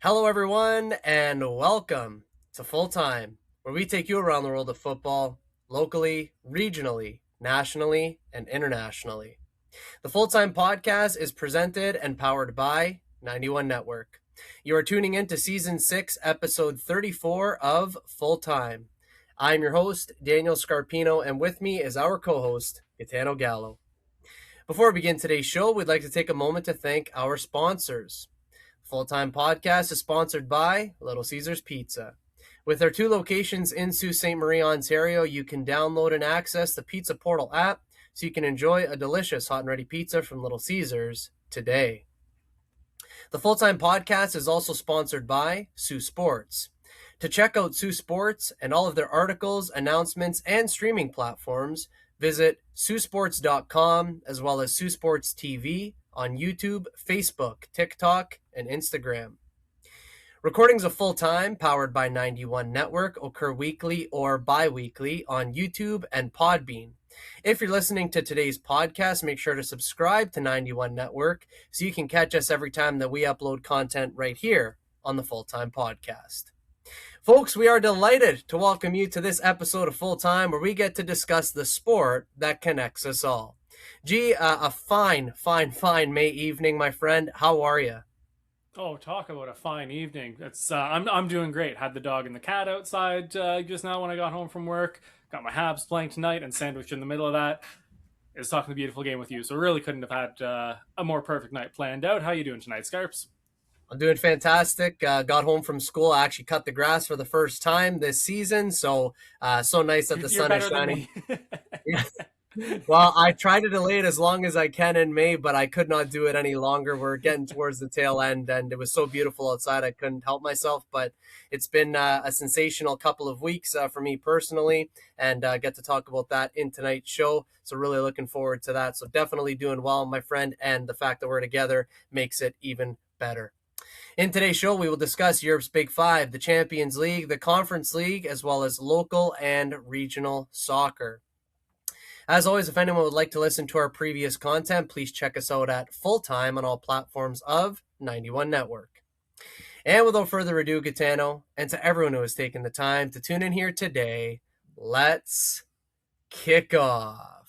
Hello, everyone, and welcome to Full Time, where we take you around the world of football locally, regionally, nationally, and internationally. The Full Time podcast is presented and powered by 91 Network. You are tuning in to Season 6, Episode 34 of Full Time. I'm your host, Daniel Scarpino, and with me is our co host, Gitano Gallo. Before we begin today's show, we'd like to take a moment to thank our sponsors. Full Time Podcast is sponsored by Little Caesars Pizza. With their 2 locations in Sault Ste. Marie, Ontario, you can download and access the Pizza Portal app so you can enjoy a delicious hot and ready pizza from Little Caesars today. The Full Time Podcast is also sponsored by Sioux Sports. To check out Sioux Sports and all of their articles, announcements, and streaming platforms, visit siouxsports.com as well as Sioux Sports TV on YouTube, Facebook, TikTok, and Instagram. Recordings of Full Time, powered by 91 Network, occur weekly or bi-weekly on YouTube and Podbean. If you're listening to today's podcast, make sure to subscribe to 91 Network so you can catch us every time that we upload content right here on the Full Time Podcast. Folks, we are delighted to welcome you to this episode of Full Time, where we get to discuss the sport that connects us all. A fine May evening, my friend. How are you? Oh, talk about a fine evening. I'm doing great. Had the dog and the cat outside just now when I got home from work. Got my Habs playing tonight, and sandwiched in the middle of that is talking the beautiful game with you. So really couldn't have had a more perfect night planned out. How you doing tonight, Scarps? I'm doing fantastic. Got home from school. I actually cut the grass for the first time this season. So nice that the sun is shining. Well, I try to delay it as long as I can in May, but I could not do it any longer. We're getting towards the tail end, and it was so beautiful outside, I couldn't help myself. But it's been a sensational couple of weeks for me personally, and get to talk about that in tonight's show. So really looking forward to that. So definitely doing well, my friend, and the fact that we're together makes it even better. In today's show, we will discuss Europe's Big Five, the Champions League, the Conference League, as well as local and regional soccer. As always, if anyone would like to listen to our previous content, please check us out at Full Time on all platforms of 91 Network. And without further ado, Gitano, and to everyone who has taken the time to tune in here today, let's kick off.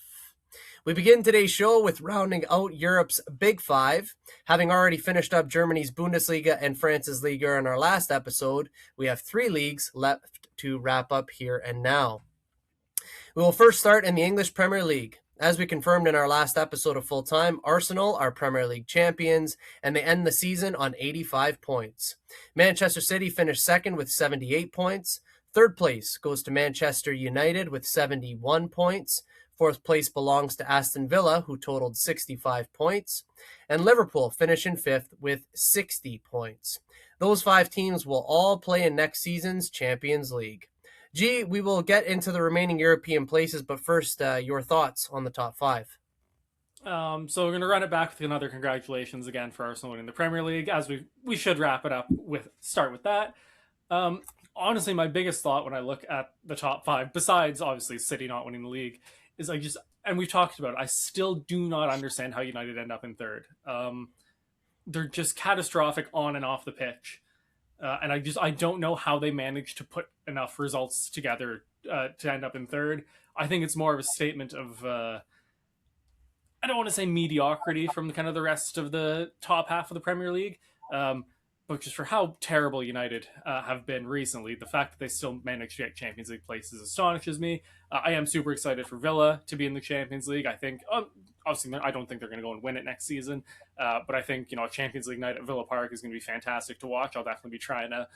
We begin today's show with rounding out Europe's Big Five. Having already finished up Germany's Bundesliga and France's Liga in our last episode, we have 3 leagues left to wrap up here and now. We will first start in the English Premier League. As we confirmed in our last episode of Full Time, Arsenal are Premier League champions, and they end the season on 85 points. Manchester City finished second with 78 points. Third place goes to Manchester United with 71 points. Fourth place belongs to Aston Villa, who totaled 65 points. And Liverpool finish in fifth with 60 points. Those 5 teams will all play in next season's Champions League. We will get into the remaining European places, but first, your thoughts on the top 5. So we're going to run it back with another congratulations again for Arsenal winning the Premier League, as we should wrap it up start with that. Honestly, my biggest thought when I look at the top 5, besides obviously City not winning the league, is and we've talked about it, I still do not understand how United end up in third. They're just catastrophic on and off the pitch. And I don't know how they managed to put enough results together to end up in third. I think it's more of a statement of, I don't want to say mediocrity from kind of the rest of the top half of the Premier League, but just for how terrible United have been recently, the fact that they still managed to get Champions League places astonishes me. I am super excited for Villa to be in the Champions League. I think, obviously, I don't think they're going to go and win it next season, but I think a Champions League night at Villa Park is going to be fantastic to watch. I'll definitely be trying to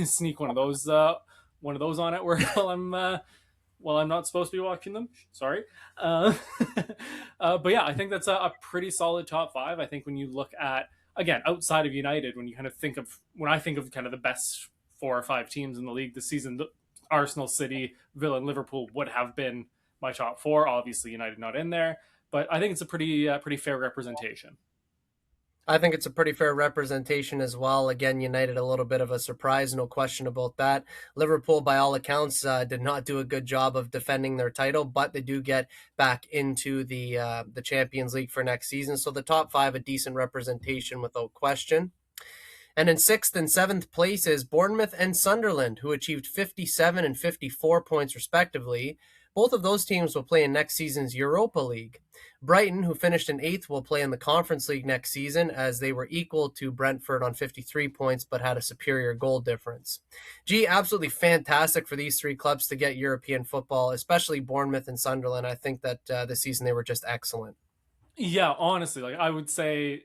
sneak one of those on at work while I'm not supposed to be watching them. Sorry, but yeah, I think that's a pretty solid top 5. I think when you look at, again, outside of United, when I think of kind of the best 4 or 5 teams in the league this season, Arsenal, City, Villa, and Liverpool would have been my top 4. Obviously, United not in there, but I think it's a pretty fair representation. I think it's a pretty fair representation as well. Again, United, a little bit of a surprise, no question about that. Liverpool, by all accounts, did not do a good job of defending their title, but they do get back into the Champions League for next season. So the top 5, a decent representation without question. And in sixth and seventh places, Bournemouth and Sunderland, who achieved 57 and 54 points respectively. Both of those teams will play in next season's Europa League. Brighton, who finished in eighth, will play in the Conference League next season as they were equal to Brentford on 53 points but had a superior goal difference. Gee, absolutely fantastic for these three clubs to get European football, especially Bournemouth and Sunderland. I think that this season they were just excellent. Yeah, honestly, like I would say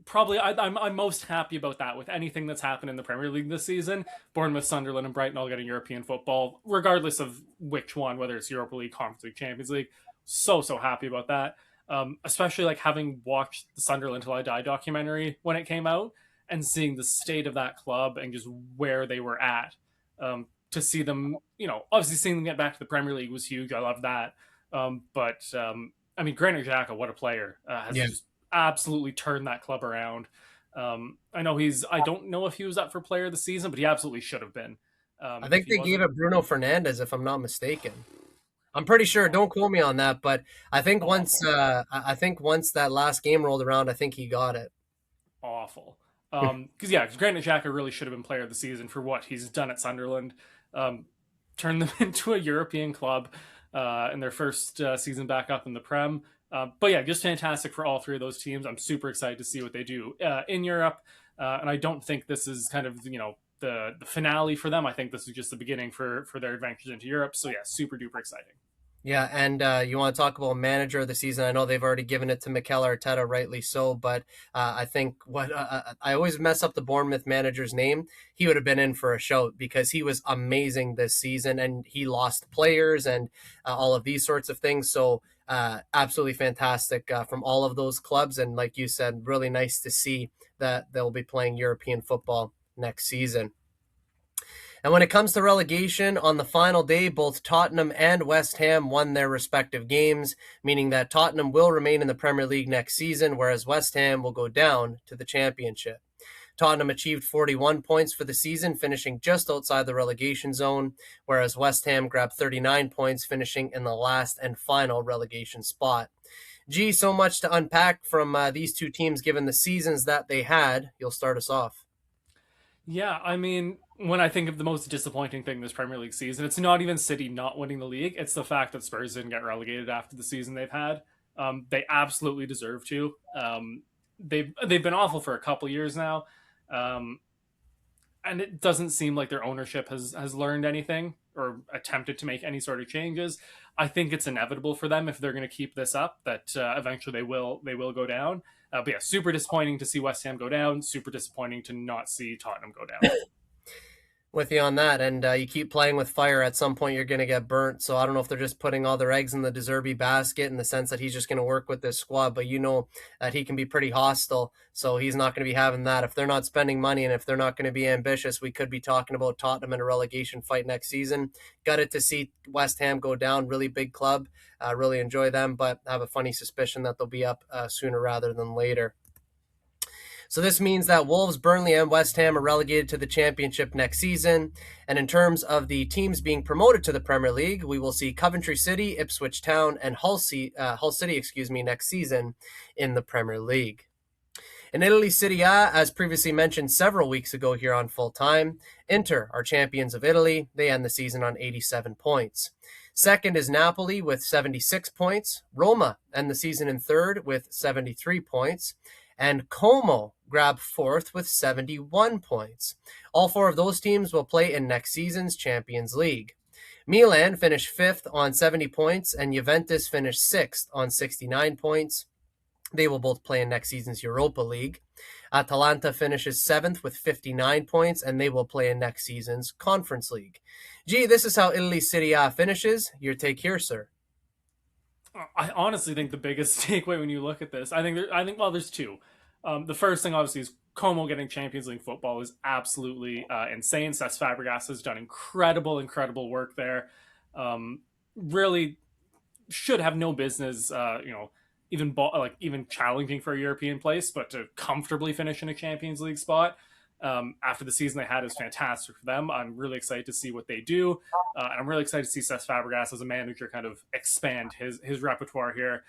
probably I'm most happy about that with anything that's happened in the Premier League this season. Bournemouth, Sunderland, and Brighton all getting European football, regardless of which one, whether it's Europa League, Conference League, Champions League. So happy about that. Especially like having watched the Sunderland Till I Die documentary when it came out and seeing the state of that club and just where they were at. To see them, obviously seeing them get back to the Premier League was huge. I love that. But I mean, Granit Xhaka, what a player, has Yeah. just absolutely turned that club around. I know I don't know if he was up for player of the season, but he absolutely should have been. I If think he they gave wasn't, it Bruno Fernandez, if I'm not mistaken. I'm pretty sure. Don't quote me on that, but I think once awful. I think once that last game rolled around, I think he got it. Awful. Because Granit Xhaka really should have been player of the season for what he's done at Sunderland. Um, Turned them into a European club in their first season back up in the Prem. But yeah, just fantastic for all three of those teams. I'm super excited to see what they do in Europe, and I don't think this is kind of the finale for them. I think this is just the beginning for their adventures into Europe. So yeah, super duper exciting. Yeah, and you want to talk about manager of the season? I know they've already given it to Mikel Arteta, rightly so. But I think what I always mess up the Bournemouth manager's name. He would have been in for a shout because he was amazing this season, and he lost players and all of these sorts of things. So absolutely fantastic from all of those clubs, and like you said, really nice to see that they'll be playing European football next season. And when it comes to relegation, on the final day, both Tottenham and West Ham won their respective games, meaning that Tottenham will remain in the Premier League next season, whereas West Ham will go down to the Championship. Tottenham achieved 41 points for the season, finishing just outside the relegation zone, whereas West Ham grabbed 39 points, finishing in the last and final relegation spot. Gee, so much to unpack from these two teams given the seasons that they had. You'll start us off. Yeah, I mean, when I think of the most disappointing thing this Premier League season, it's not even City not winning the league. It's the fact that Spurs didn't get relegated after the season they've had. They absolutely deserve to. They've been awful for a couple years now, um, and it doesn't seem like their ownership has learned anything or attempted to make any sort of changes. I think it's inevitable for them if they're going to keep this up that eventually they will go down. But yeah, super disappointing to see West Ham go down. Super disappointing to not see Tottenham go down. With you on that, and you keep playing with fire, at some point you're going to get burnt. So I don't know if they're just putting all their eggs in the De Zerbi basket in the sense that he's just going to work with this squad, but you know that he can be pretty hostile. So he's not going to be having that. If they're not spending money and if they're not going to be ambitious, we could be talking about Tottenham in a relegation fight next season. Gutted to see West Ham go down. Really big club. Really enjoy them, but I have a funny suspicion that they'll be up sooner rather than later. So this means that Wolves, Burnley, and West Ham are relegated to the Championship next season. And in terms of the teams being promoted to the Premier League, we will see Coventry City, Ipswich Town, and Hull City, next season in the Premier League. In Italy Serie A, as previously mentioned several weeks ago here on Full Time, Inter are champions of Italy. They end the season on 87 points. Second is Napoli with 76 points. Roma end the season in third with 73 points. And Como grab fourth with 71 points. All four of those teams will play in next season's Champions League. Milan finished fifth on 70 points, and Juventus finished sixth on 69 points. They will both play in next season's Europa League. Atalanta finishes seventh with 59 points, and they will play in next season's Conference League. Gee, this is how Italy Serie A finishes. Your take here, sir. I honestly think the biggest takeaway when you look at this, well, there's two. The first thing obviously is Como getting Champions League football is absolutely insane. Cesc Fabregas has done incredible work there. Really should have no business, even challenging for a European place, but to comfortably finish in a Champions League spot after the season they had is fantastic for them. I'm really excited to see what they do. And I'm really excited to see Cesc Fabregas as a manager kind of expand his repertoire here.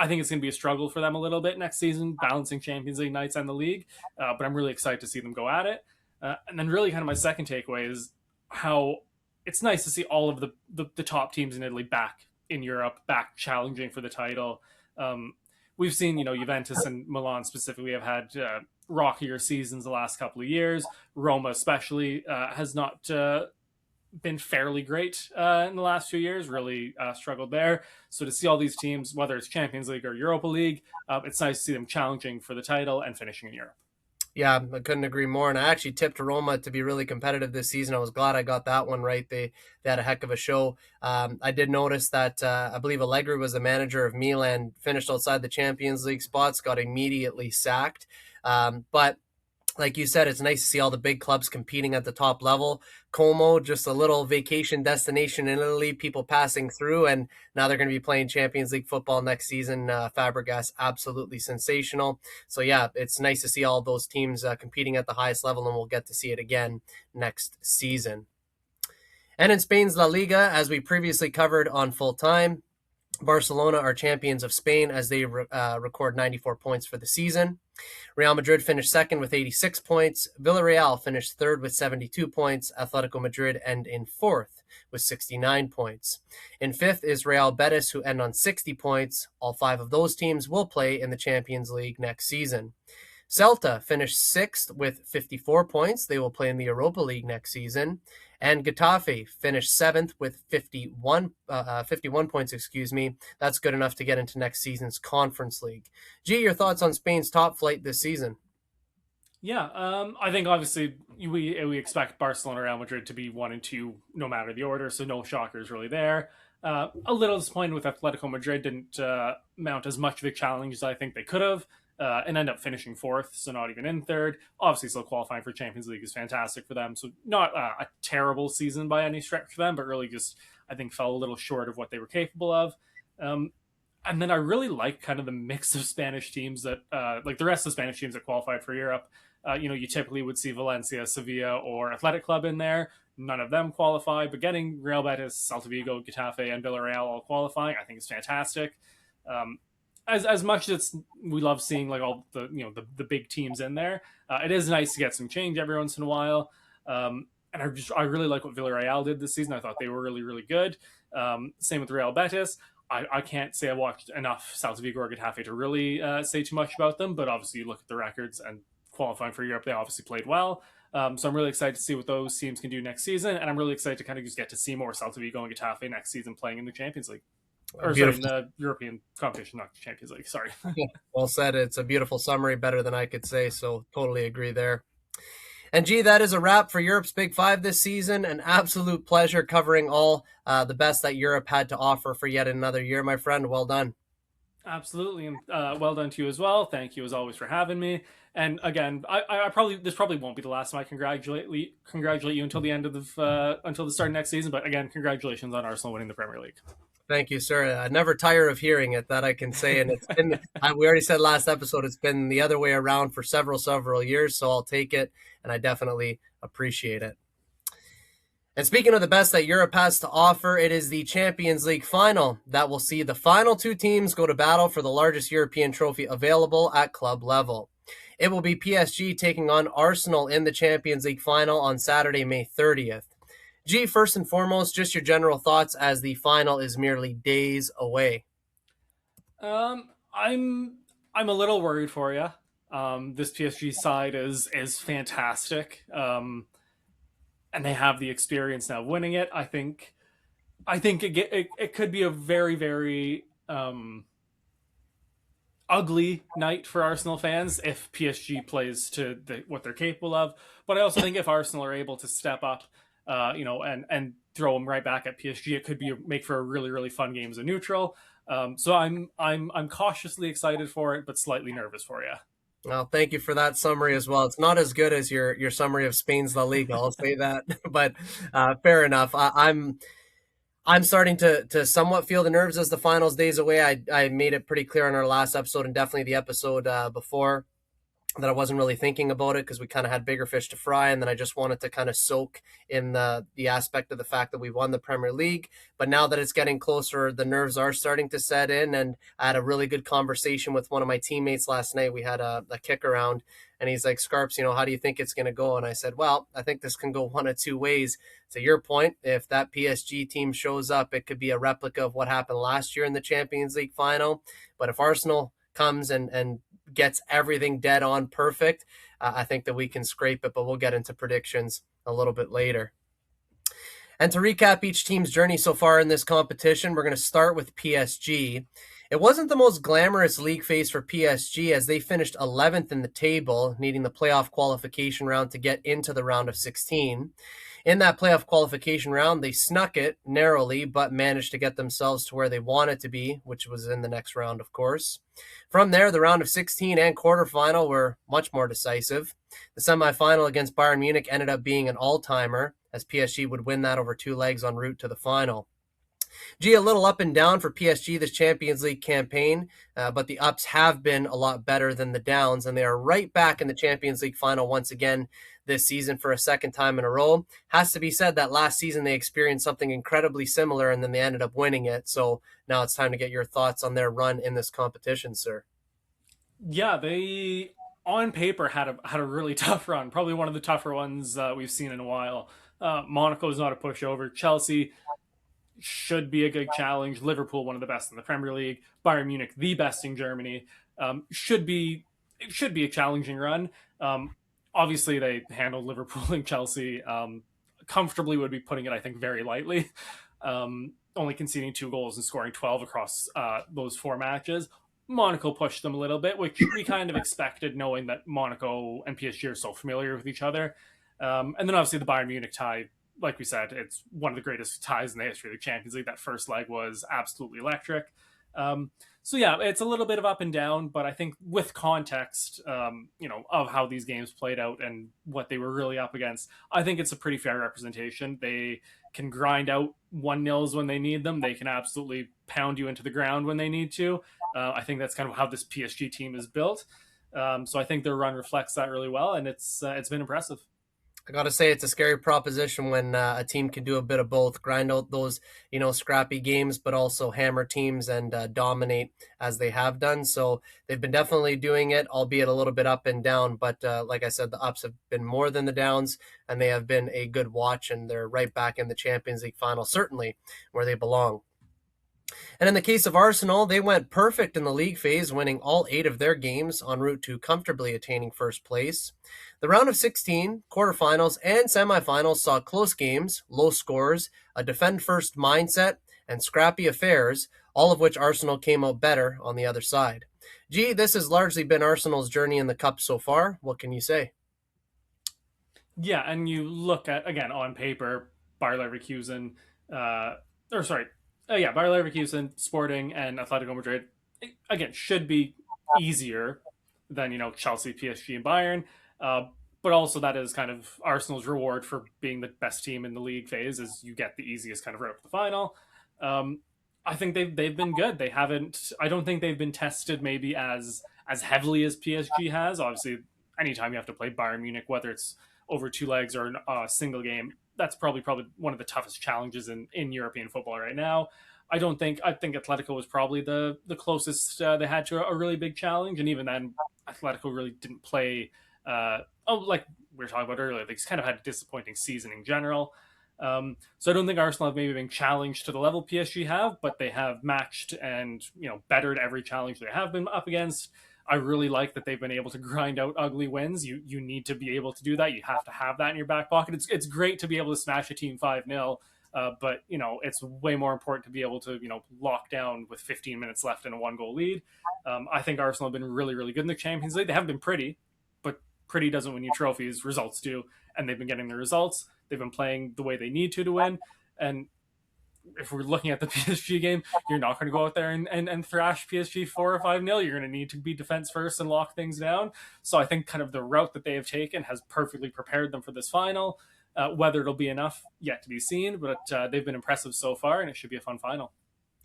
I think it's going to be a struggle for them a little bit next season, balancing Champions League nights and the league. But I'm really excited to see them go at it. And then, really, kind of my second takeaway is how it's nice to see all of the top teams in Italy back in Europe, back challenging for the title. We've seen, Juventus and Milan specifically have had rockier seasons the last couple of years. Roma, especially, has not been fairly great in the last few years, really struggled there. So to see all these teams, whether it's Champions League or Europa League, it's nice to see them challenging for the title and finishing in Europe. Yeah, I couldn't agree more. And I actually tipped Roma to be really competitive this season. I was glad I got that one right. They had a heck of a show. I did notice that I believe Allegri was the manager of Milan, finished outside the Champions League spots, got immediately sacked. But like you said, it's nice to see all the big clubs competing at the top level. Como, just a little vacation destination in Italy, people passing through, and now they're going to be playing Champions League football next season. Fabregas, absolutely sensational. So yeah, it's nice to see all those teams competing at the highest level, and we'll get to see it again next season. And in Spain's La Liga, as we previously covered on Full Time, Barcelona are champions of Spain as they record 94 points for the season. Real Madrid finished second with 86 points. Villarreal finished third with 72 points. Atletico Madrid end in fourth with 69 points. In fifth is Real Betis, who end on 60 points. All 5 of those teams will play in the Champions League next season. Celta finished sixth with 54 points. They will play in the Europa League next season. And Getafe finished seventh with 51 points, That's good enough to get into next season's Conference League. G, your thoughts on Spain's top flight this season? Yeah, I think obviously we expect Barcelona, Real Madrid to be 1 and 2 no matter the order, so no shockers really there. A little disappointed with Atletico Madrid, didn't mount as much of a challenge as I think they could have. And end up finishing fourth, so not even in third. Obviously, still qualifying for Champions League is fantastic for them. So not a terrible season by any stretch for them, but really just, I think, fell a little short of what they were capable of. And then I really like kind of the mix of Spanish teams that, like the rest of the Spanish teams that qualified for Europe. You typically would see Valencia, Sevilla, or Athletic Club in there. None of them qualify, but getting Real Betis, Celta Vigo, Getafe, and Villarreal all qualifying, I think is fantastic. As much as we love seeing like all the the big teams in there, it is nice to get some change every once in a while. And I really like what Villarreal did this season. I thought they were really, really good. Same with Real Betis. I can't say I watched enough Celta Vigo or Getafe to really say too much about them, but obviously you look at the records and qualifying for Europe, they obviously played well. So I'm really excited to see what those teams can do next season, and I'm really excited to kind of just get to see more Celta Vigo and Getafe next season playing in the Champions League. Or sorry, in the European competition, not Champions League. Sorry. Yeah, well said. It's a beautiful summary, better than I could say, so totally agree there. And G, that is a wrap for Europe's Big Five this season. An absolute pleasure covering all the best that Europe had to offer for yet another year, my friend. Well done. Absolutely, and well done to you as well. Thank you as always for having me. And again, this probably won't be the last time I congratulate you until the end of until the start of next season. But again, congratulations on Arsenal winning the Premier League. Thank you, sir. I never tire of hearing it, that I can say. And it's been, we already said last episode, it's been the other way around for several years. So I'll take it, and I definitely appreciate it. And speaking of the best that Europe has to offer, it is the Champions League final that will see the final 2 teams go to battle for the largest European trophy available at club level. It will be PSG taking on Arsenal in the Champions League final on Saturday, May 30th. G, first and foremost, just your general thoughts as the final is merely days away. I'm a little worried for you. This PSG side is fantastic, and they have the experience now winning it. I think it could be a very, very ugly night for Arsenal fans if PSG plays to what they're capable of. But I also think if Arsenal are able to step up, and throw them right back at PSG, it could make for a really, really fun game as a neutral. So I'm cautiously excited for it, but slightly nervous for you. Well, thank you for that summary as well. It's not as good as your summary of Spain's La Liga, I'll say that, but fair enough. I'm starting to somewhat feel the nerves as the finals days away. I made it pretty clear in our last episode and definitely the episode before. that I wasn't really thinking about it because we kind of had bigger fish to fry, and then I just wanted to kind of soak in the aspect of the fact that we won the Premier League. But now that it's getting closer, the nerves are starting to set in, and I had a really good conversation with one of my teammates last night. We had a kick around, and he's like, "Scarps, how do you think it's going to go?" And I said, "Well, I think this can go one of two ways. To your point, if that PSG team shows up, it could be a replica of what happened last year in the Champions League final. But if Arsenal comes and gets everything dead on perfect, I think that we can scrape it, but we'll get into predictions a little bit later. And to recap each team's journey so far in this competition, we're going to start with PSG. It wasn't the most glamorous league phase for PSG as they finished 11th in the table, needing the playoff qualification round to get into the round of 16. In that playoff qualification round, they snuck it narrowly, but managed to get themselves to where they wanted to be, which was in the next round, of course. From there, the round of 16 and quarterfinal were much more decisive. The semifinal against Bayern Munich ended up being an all-timer, as PSG would win that over two legs en route to the final. A little up and down for PSG this Champions League campaign, but the ups have been a lot better than the downs, and they are right back in the Champions League final once again this season for a second time in a row. Has to be said that last season they experienced something incredibly similar, and then they ended up winning it. So now it's time to get your thoughts on their run in this competition, sir. Yeah, they on paper had a really tough run, probably one of the tougher ones we've seen in a while. Monaco is not a pushover. Chelsea should be a good challenge. Liverpool, one of the best in the Premier League. Bayern Munich, the best in Germany. Should be a challenging run. Obviously, they handled Liverpool and Chelsea comfortably. Would be putting it, I think, very lightly. Only conceding 2 goals and scoring 12 across those 4 matches. Monaco pushed them a little bit, which we kind of expected, knowing that Monaco and PSG are so familiar with each other. And then obviously the Bayern Munich tie, like we said, it's one of the greatest ties in the history of the Champions League. That first leg was absolutely electric. So yeah, it's a little bit of up and down, but I think with context, of how these games played out and what they were really up against, I think it's a pretty fair representation. They can grind out 1-0s when they need them. They can absolutely pound you into the ground when they need to. I think that's kind of how this PSG team is built. So I think their run reflects that really well, and it's been impressive. I got to say, it's a scary proposition when a team can do a bit of both, grind out those, scrappy games, but also hammer teams and dominate as they have done. So they've been definitely doing it, albeit a little bit up and down. But like I said, the ups have been more than the downs, and they have been a good watch, and they're right back in the Champions League final, certainly where they belong. And in the case of Arsenal, they went perfect in the league phase, winning all 8 of their games en route to comfortably attaining first place. The round of 16, quarterfinals, and semifinals saw close games, low scores, a defend first mindset, and scrappy affairs, all of which Arsenal came out better on the other side. This has largely been Arsenal's journey in the Cup so far. What can you say? Yeah, and you look at, again, on paper, Bayer Leverkusen, or sorry, Bayer Leverkusen, Sporting, and Atletico Madrid, again, should be easier than, Chelsea, PSG, and Bayern. But also that is kind of Arsenal's reward for being the best team in the league phase, is you get the easiest kind of route to the final. Um, I think they've been good. They haven't. I don't think they've been tested maybe as heavily as PSG has. Obviously, anytime you have to play Bayern Munich, whether it's over 2 legs or a single game, that's probably one of the toughest challenges in European football right now. I think Atletico was probably the closest they had to a really big challenge, and even then, Atletico really didn't play. Like we were talking about earlier, they just kind of had a disappointing season in general. So I don't think Arsenal have maybe been challenged to the level PSG have, but they have matched and bettered every challenge they have been up against. I really like that they've been able to grind out ugly wins. You need to be able to do that. You have to have that in your back pocket. It's great to be able to smash a team 5-0, but it's way more important to be able to lock down with 15 minutes left in a 1-goal lead. I think Arsenal have been really, really good in the Champions League. They haven't been pretty, but pretty doesn't win you trophies. Results do, and they've been getting the results. They've been playing the way they need to win. And if we're looking at the PSG game, you're not going to go out there and thrash PSG 4 or 5-0. You're going to need to be defense first and lock things down. So I think kind of the route that they have taken has perfectly prepared them for this final. Whether it'll be enough, yet to be seen, but they've been impressive so far, and it should be a fun final.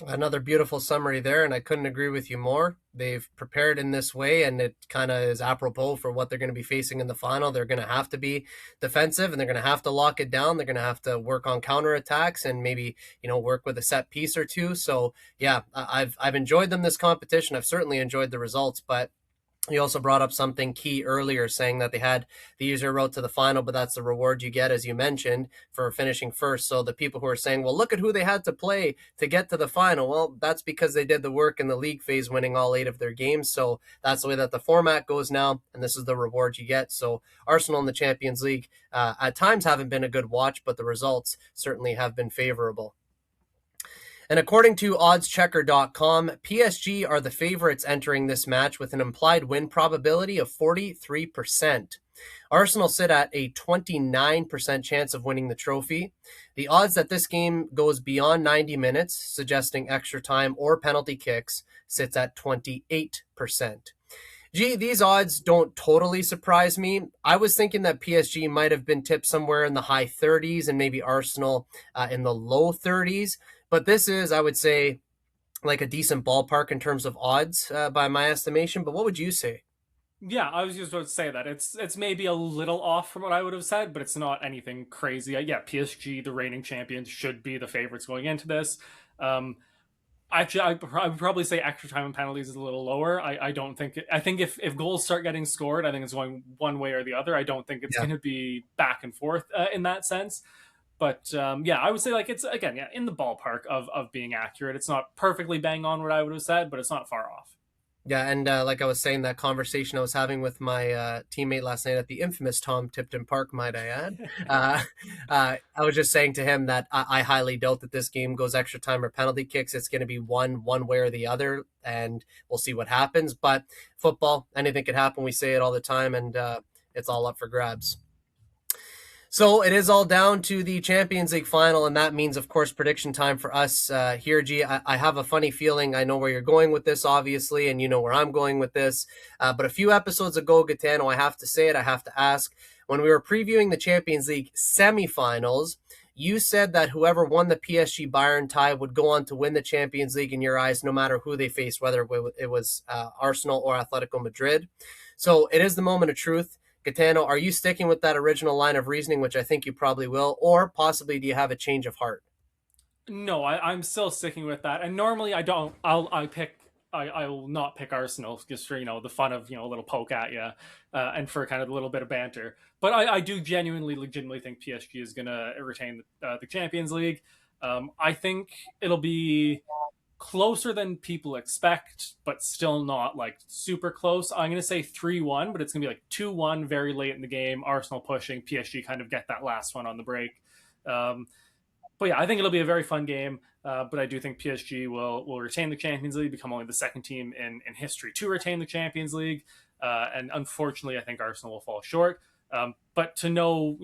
Another beautiful summary there, and I couldn't agree with you more. They've prepared in this way, and it kind of is apropos for what they're going to be facing in the final. They're going to have to be defensive, and they're going to have to lock it down. They're going to have to work on counterattacks and maybe work with a set piece or two. So yeah, I've enjoyed them this competition. I've certainly enjoyed the results, but you also brought up something key earlier, saying that they had the easier road to the final, but that's the reward you get, as you mentioned, for finishing first. So the people who are saying, well, look at who they had to play to get to the final. Well, that's because they did the work in the league phase, winning all 8 of their games. So that's the way that the format goes now, and this is the reward you get. So Arsenal in the Champions League at times haven't been a good watch, but the results certainly have been favorable. And according to oddschecker.com, PSG are the favorites entering this match with an implied win probability of 43%. Arsenal sit at a 29% chance of winning the trophy. The odds that this game goes beyond 90 minutes, suggesting extra time or penalty kicks, sits at 28%. Gee, these odds don't totally surprise me. I was thinking that PSG might have been tipped somewhere in the high 30s and maybe Arsenal in the low 30s. But this is, I would say, like a decent ballpark in terms of odds by my estimation. But what would you say? Yeah, I was just about to say that it's maybe a little off from what I would have said, but it's not anything crazy. Yeah, PSG, the reigning champions, should be the favorites going into this. Um, Actually, I would probably say extra time and penalties is a little lower. I don't think I think if goals start getting scored, I think it's going one way or the other. I don't think it's Yeah. going to be back and forth in that sense. But yeah, I would say like it's again yeah in the ballpark of being accurate. It's not perfectly bang on what I would have said, but it's not far off. Yeah, and like I was saying, that conversation I was having with my teammate last night at the infamous Tom Tipton Park, might I add, I was just saying to him that I highly doubt that this game goes extra time or penalty kicks. It's going to be one way or the other, and we'll see what happens. But football, anything could happen. We say it all the time, and it's all up for grabs. So it is all down to the Champions League final, and that means, of course, prediction time for us here, G. I have a funny feeling I know where you're going with this, obviously, and you know where I'm going with this. But a few episodes ago, Gitano, I have to say it, I have to ask, when we were previewing the Champions League semifinals, you said that whoever won the PSG Bayern tie would go on to win the Champions League in your eyes, no matter who they faced, whether it was Arsenal or Atletico Madrid. So it is the moment of truth. Gitano, are you sticking with that original line of reasoning, which I think you probably will, or possibly do you have a change of heart? No, I'm still sticking with that. And normally I don't. I pick. I will not pick Arsenal just for the fun of a little poke at you, and for kind of a little bit of banter. But I do genuinely, legitimately think PSG is gonna retain the Champions League. I think it'll be closer than people expect, but still not like super close. I'm going to say 3-1, but it's going to be like 2-1 very late in the game. Arsenal pushing, PSG kind of get that last one on the break. Um, but yeah, I think it'll be a very fun game. But I do think PSG will retain the Champions League, become only the second team in history to retain the Champions League. And unfortunately, I think Arsenal will fall short. But to no,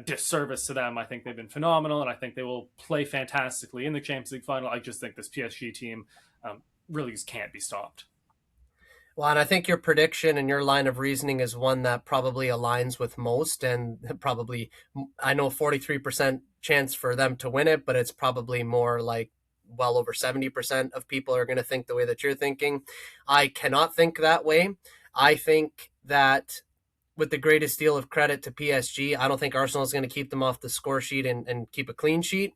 disservice to them, I think they've been phenomenal, and I think they will play fantastically in the Champions League final. I just think this PSG team really just can't be stopped. Well, and I think your prediction and your line of reasoning is one that probably aligns with most, and probably, I know 43% chance for them to win it, but it's probably more like well over 70% of people are going to think the way that you're thinking. I cannot think that way. I think that with the greatest deal of credit to PSG, I don't think Arsenal is going to keep them off the score sheet and keep a clean sheet.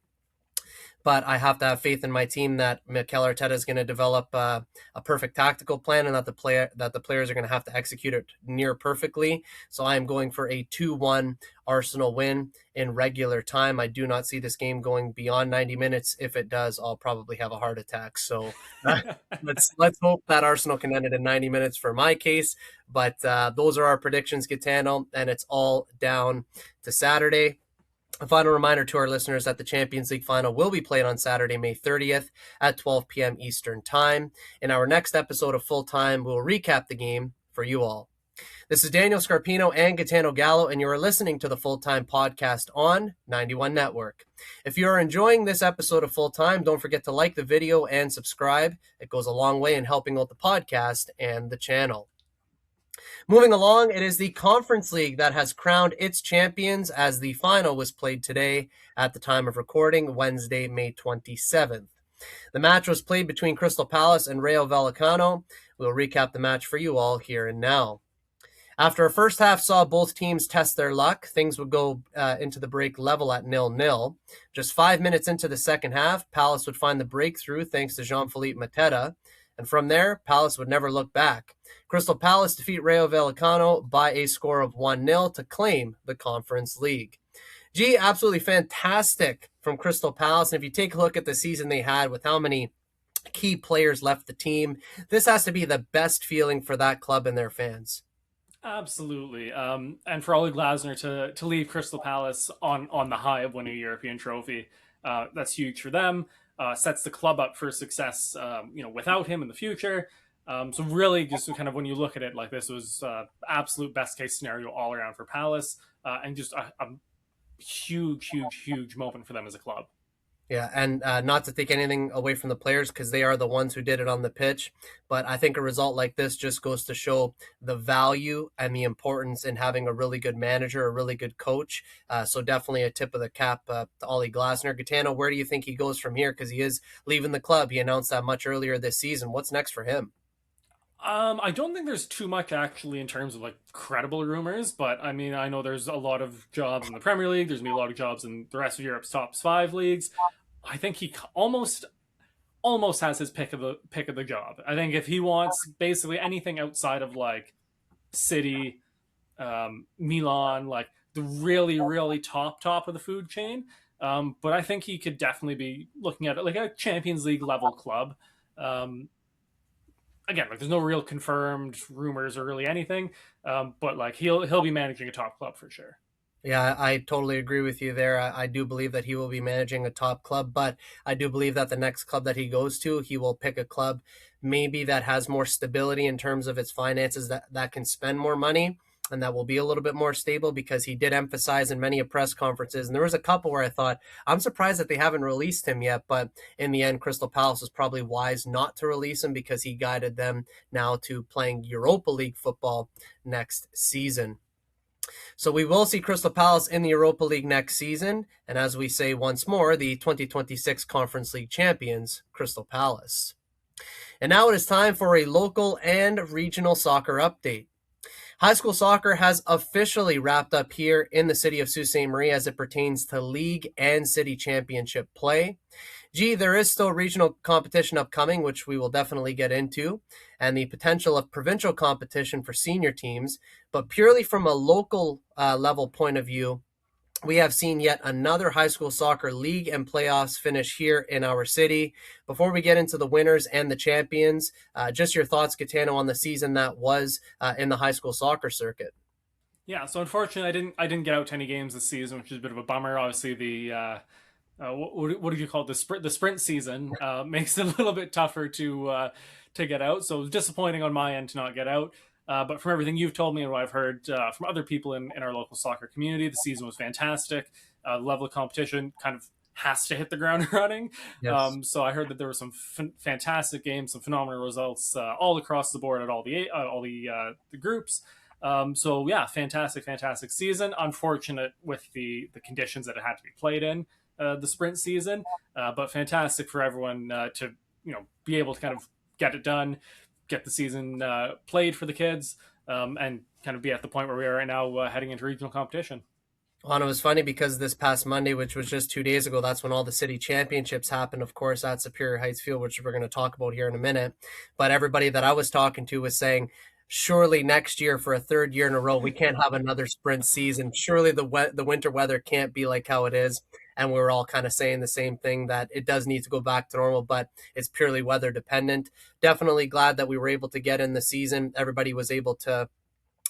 But I have to have faith in my team that Mikel Arteta is going to develop a perfect tactical plan, and that the players are going to have to execute it near perfectly. So I am going for a 2-1 Arsenal win in regular time. I do not see this game going beyond 90 minutes. If it does, I'll probably have a heart attack. So let's hope that Arsenal can end it in 90 minutes for my case. But those are our predictions, Gitano, and it's all down to Saturday. A final reminder to our listeners that the Champions League final will be played on Saturday, May 30th at 12 p.m. Eastern Time. In our next episode of Full Time, we'll recap the game for you all. This is Daniel Scarpino and Gitano Gallo, and you are listening to the Full Time Podcast on 91 Network. If you are enjoying this episode of Full Time, don't forget to like the video and subscribe. It goes a long way in helping out the podcast and the channel. Moving along, it is the Conference League that has crowned its champions, as the final was played today at the time of recording, Wednesday, May 27th. The match was played between Crystal Palace and Rayo Vallecano. We'll recap the match for you all here and now. After a first half saw both teams test their luck, things would go into the break level at 0-0. Just 5 minutes into the second half, Palace would find the breakthrough thanks to Jean-Philippe Mateta. And from there, Palace would never look back. Crystal Palace defeat Rayo Vallecano by a score of 1-0 to claim the Conference League. Gee, absolutely fantastic from Crystal Palace. And if you take a look at the season they had with how many key players left the team, this has to be the best feeling for that club and their fans. Absolutely. And for Ole Glasner to leave Crystal Palace on the high of winning a European trophy, that's huge for them. Sets the club up for success, without him in the future. So really, just kind of when you look at it like this, was absolute best case scenario all around for Palace, and just a huge moment for them as a club. Yeah, and not to take anything away from the players because they are the ones who did it on the pitch, but I think a result like this just goes to show the value and the importance in having a really good manager, a really good coach. So definitely a tip of the cap to Ole Glasner. Gitano, where do you think he goes from here? Because he is leaving the club. He announced that much earlier this season. What's next for him? I don't think there's too much actually in terms of like credible rumors, but I mean, I know there's a lot of jobs in the Premier League. There's gonna be a lot of jobs in the rest of Europe's top five leagues. I think he almost has his pick of the job. I think if he wants basically anything outside of like City, Milan, like the really top of the food chain. But I think he could definitely be looking at it like a Champions League level club. Um, Again, like there's no real confirmed rumors or really anything, but like he'll be managing a top club for sure. Yeah, I totally agree with you there. I do believe that he will be managing a top club, but I do believe that the next club that he goes to, he will pick a club maybe that has more stability in terms of its finances, that can spend more money and that will be a little bit more stable because he did emphasize in many press conferences. And there was a couple where I thought, I'm surprised that they haven't released him yet. But in the end, Crystal Palace was probably wise not to release him because he guided them now to playing Europa League football next season. So we will see Crystal Palace in the Europa League next season. And as we say once more, the 2026 Conference League champions, Crystal Palace. And now it is time for a local and regional soccer update. High school soccer has officially wrapped up here in the city of Sault Ste. Marie as it pertains to league and city championship play. Gee, there is still regional competition upcoming, which we will definitely get into, and the potential of provincial competition for senior teams. But purely from a local level point of view, we have seen yet another high school soccer league and playoffs finish here in our city. Before we get into the winners and the champions, just your thoughts, Gitano, on the season that was in the high school soccer circuit. Yeah, so unfortunately, I didn't get out to any games this season, which is a bit of a bummer. Obviously, what do you call it? The sprint season makes it a little bit tougher to get out. So it was disappointing on my end to not get out. But from everything you've told me and what I've heard from other people in our local soccer community, the season was fantastic. The level of competition kind of has to hit the ground running. Yes. So I heard that there were some fantastic games, some phenomenal results all across the board at all the groups. So yeah, fantastic season. Unfortunate with the conditions that it had to be played in the sprint season, but fantastic for everyone to be able to kind of get it done, get the season played for the kids, and kind of be at the point where we are right now heading into regional competition. Well, and it was funny because this past Monday, which was just 2 days ago, that's when all the city championships happened, of course, at Superior Heights Field, which we're going to talk about here in a minute. But everybody that I was talking to was saying, surely next year, for a third year in a row, we can't have another sprint season. Surely the winter weather can't be like how it is. And we were all kind of saying the same thing, that it does need to go back to normal, but it's purely weather dependent. Definitely glad that we were able to get in the season. Everybody was able to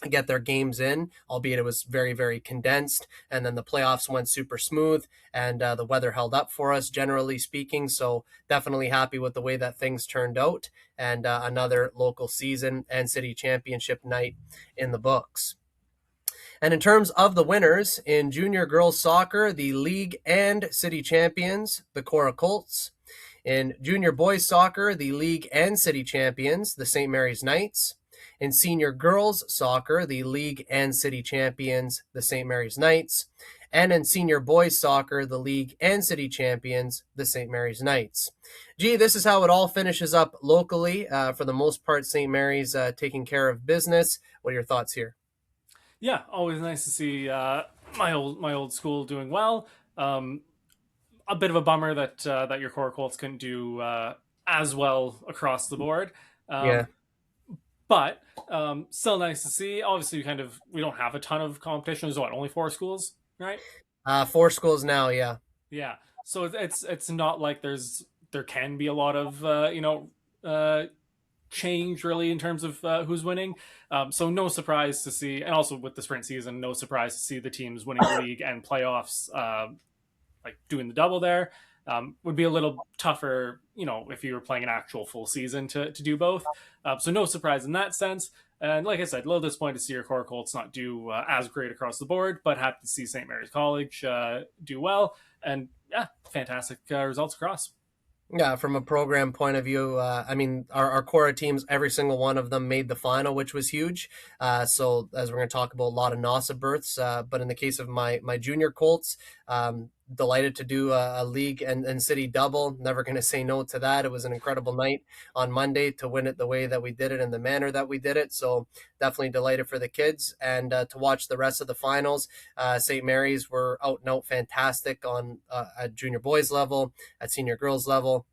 get their games in, albeit it was very condensed. And then the playoffs went super smooth, and the weather held up for us, generally speaking. So definitely happy with the way that things turned out, and another local season and city championship night in the books. And in terms of the winners, in junior girls soccer, the league and city champions, the Cora Colts. In junior boys soccer, the league and city champions, the St. Mary's Knights. In senior girls soccer, the league and city champions, the St. Mary's Knights. And in senior boys soccer, the league and city champions, the St. Mary's Knights. Gee, this is how it all finishes up locally. For the most part, St. Mary's taking care of business. What are your thoughts here? Yeah, always nice to see my old school doing well. Um, a bit of a bummer that that your core Colts couldn't do as well across the board. Yeah, Um, but still nice to see. Obviously, we don't have a ton of competition. There's what, only four schools, right? four schools now. Yeah, Yeah. So it's not like there can be a lot of uh, change really in terms of who's winning. So no surprise to see, and also with the sprint season, no surprise to see the teams winning the league and playoffs, like doing the double there. Would be a little tougher, if you were playing an actual full season to do both. So no surprise in that sense. And like I said, a little disappointed to see your core Colts not do as great across the board, but happy to see St. Mary's College do well. And yeah, fantastic results across. Yeah, from a program point of view, I mean, our core teams, every single one of them made the final, which was huge. So, as we're going to talk about, a lot of NASA berths. But in the case of my junior Colts, delighted to do a league and city double. Never going to say no to that. It was an incredible night on Monday to win it the way that we did it and the manner that we did it. So, definitely delighted for the kids and to watch the rest of the finals. St. Mary's were out and out fantastic on at junior boys level, at senior girls level,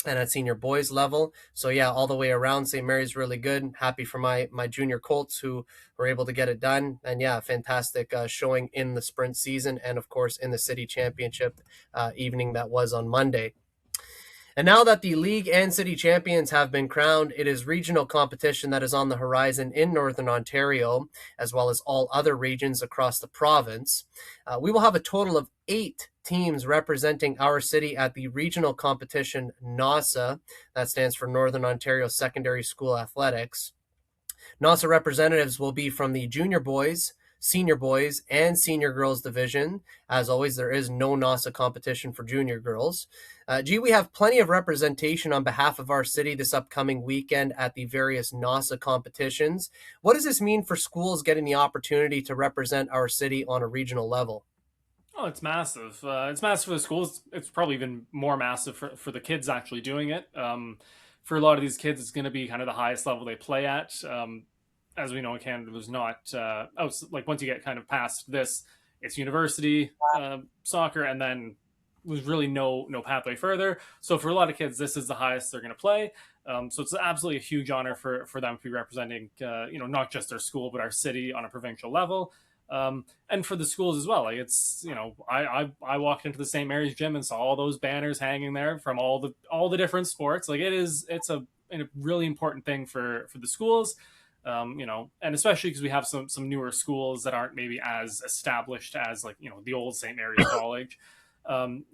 and at senior boys level. So yeah, all the way around, St. Mary's really good. Happy for my junior Colts who were able to get it done. And yeah, fantastic showing in the sprint season and of course in the city championship evening that was on Monday. And now that the league and city champions have been crowned, it is regional competition that is on the horizon in Northern Ontario, as well as all other regions across the province. We will have a total of 8 teams representing our city at the regional competition NASA. That stands for Northern Ontario Secondary School Athletics. NASA representatives will be from the junior boys, and senior girls division. As always, there is no NASA competition for junior girls. We have plenty of representation on behalf of our city this upcoming weekend at the various NASA competitions. What does this mean for schools getting the opportunity to represent our city on a regional level? Oh, it's massive. It's massive for the schools. It's probably even more massive for the kids actually doing it. For a lot of these kids, it's going to be kind of the highest level they play at. As we know in Canada, there's not like once you get kind of past this, it's university soccer, and then there's really no pathway further. So for a lot of kids, this is the highest they're going to play. So it's absolutely a huge honor for them to be representing, not just their school but our city on a provincial level. And for the schools as well. Like it's, I walked into the St. Mary's gym and saw all those banners hanging there from all the different sports. Like it's a really important thing for the schools. And especially because we have some newer schools that aren't maybe as established as like, the old St. Mary's College.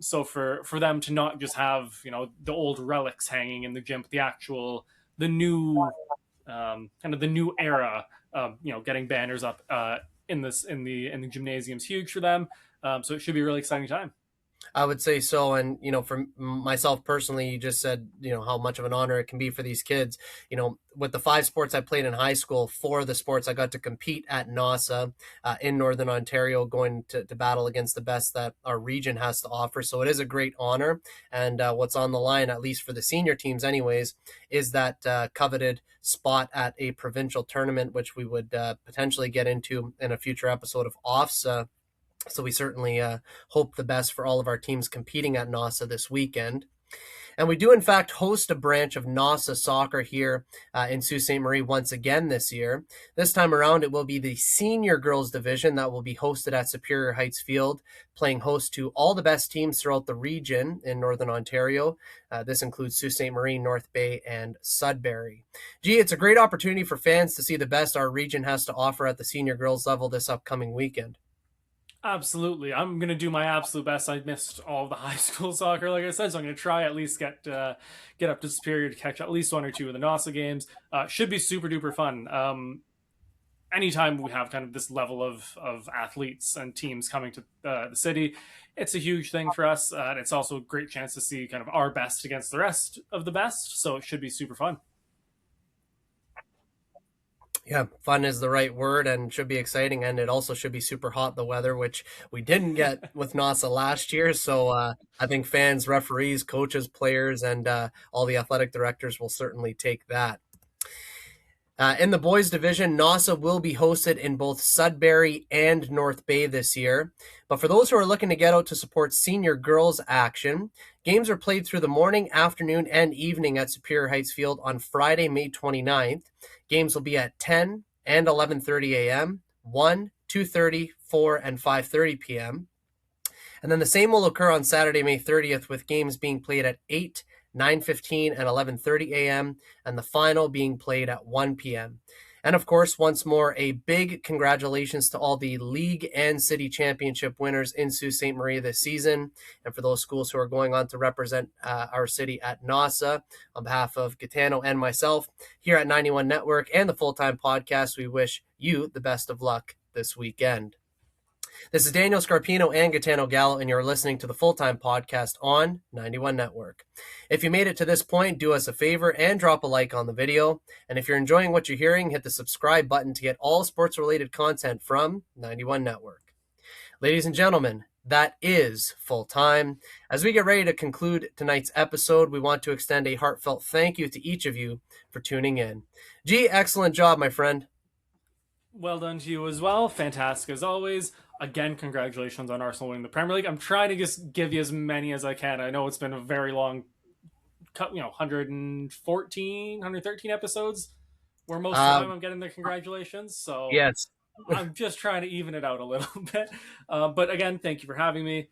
So for them to not just have, the old relics hanging in the gym, but the new, kind of the new era, getting banners up, in the gymnasium is huge for them. So it should be a really exciting time. I would say so. And, for myself personally, you just said, how much of an honor it can be for these kids. With the 5 sports I played in high school, 4 of the sports I got to compete at NASA in Northern Ontario, going to battle against the best that our region has to offer. So it is a great honor. And what's on the line, at least for the senior teams anyways, is that coveted spot at a provincial tournament, which we would potentially get into in a future episode of Offs. So we certainly hope the best for all of our teams competing at NASA this weekend. And we do, in fact, host a branch of NASA soccer here in Sault Ste. Marie once again this year. This time around, it will be the senior girls division that will be hosted at Superior Heights Field, playing host to all the best teams throughout the region in Northern Ontario. This includes Sault Ste. Marie, North Bay, and Sudbury. It's a great opportunity for fans to see the best our region has to offer at the senior girls level this upcoming weekend. Absolutely. I'm going to do my absolute best. I missed all of the high school soccer, like I said, so I'm going to try at least get up to Superior to catch at least one or two of the NASA games. Should be super duper fun. Anytime we have kind of this level of athletes and teams coming to the city, it's a huge thing for us. And it's also a great chance to see kind of our best against the rest of the best. So it should be super fun. Yeah, fun is the right word and should be exciting. And it also should be super hot, the weather, which we didn't get with NASA last year. So I think fans, referees, coaches, players, and all the athletic directors will certainly take that. In the boys division, NASA will be hosted in both Sudbury and North Bay this year. But for those who are looking to get out to support senior girls action, games are played through the morning, afternoon, and evening at Superior Heights Field on Friday, May 29th. Games will be at 10 and 11:30 a.m., 1, 2:30, 4, and 5:30 p.m. And then the same will occur on Saturday, May 30th, with games being played at 8, 9:15, and 11:30 a.m., and the final being played at 1 p.m. And of course, once more, a big congratulations to all the league and city championship winners in Sault Ste. Marie this season. And for those schools who are going on to represent our city at NASA, on behalf of Gitano and myself here at 91 Network and the Full-Time Podcast, we wish you the best of luck this weekend. This is Daniel Scarpino and Gitano Gallo, and you're listening to the Full-Time Podcast on 91 Network. If you made it to this point, do us a favor and drop a like on the video. And if you're enjoying what you're hearing, hit the subscribe button to get all sports-related content from 91 Network. Ladies and gentlemen, that is Full Time. As we get ready to conclude tonight's episode, we want to extend a heartfelt thank you to each of you for tuning in. G, excellent job, my friend. Well done to you as well. Fantastic as always. Again, congratulations on Arsenal winning the Premier League. I'm trying to just give you as many as I can. I know it's been a very long, 114, 113 episodes where most of the time I'm getting the congratulations. So yes. I'm just trying to even it out a little bit. But again, thank you for having me.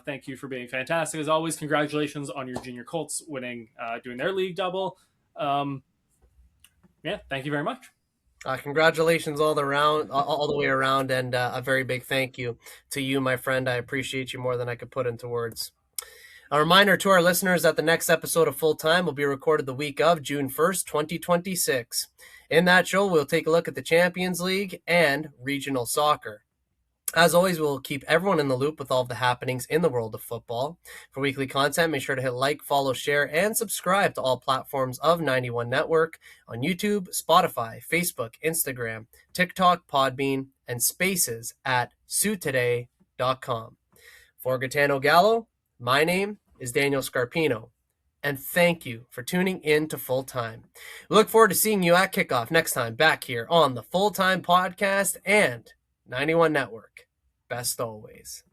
Thank you for being fantastic as always. Congratulations on your junior Colts winning, doing their league double. Yeah, thank you very much. Congratulations all the way around, and a very big thank you to you, my friend. I appreciate you more than I could put into words. A reminder to our listeners that the next episode of Full Time will be recorded the week of June 1st, 2026. In that show, we'll take a look at the Champions League and regional soccer. As always, we'll keep everyone in the loop with all of the happenings in the world of football. For weekly content, make sure to hit like, follow, share, and subscribe to all platforms of 91 Network on YouTube, Spotify, Facebook, Instagram, TikTok, Podbean, and Spaces at SiouxToday.com. For Gitano Gallo, my name is Daniel Scarpino, and thank you for tuning in to Full Time. We look forward to seeing you at kickoff next time back here on the Full Time Podcast and 91 Network. Best always.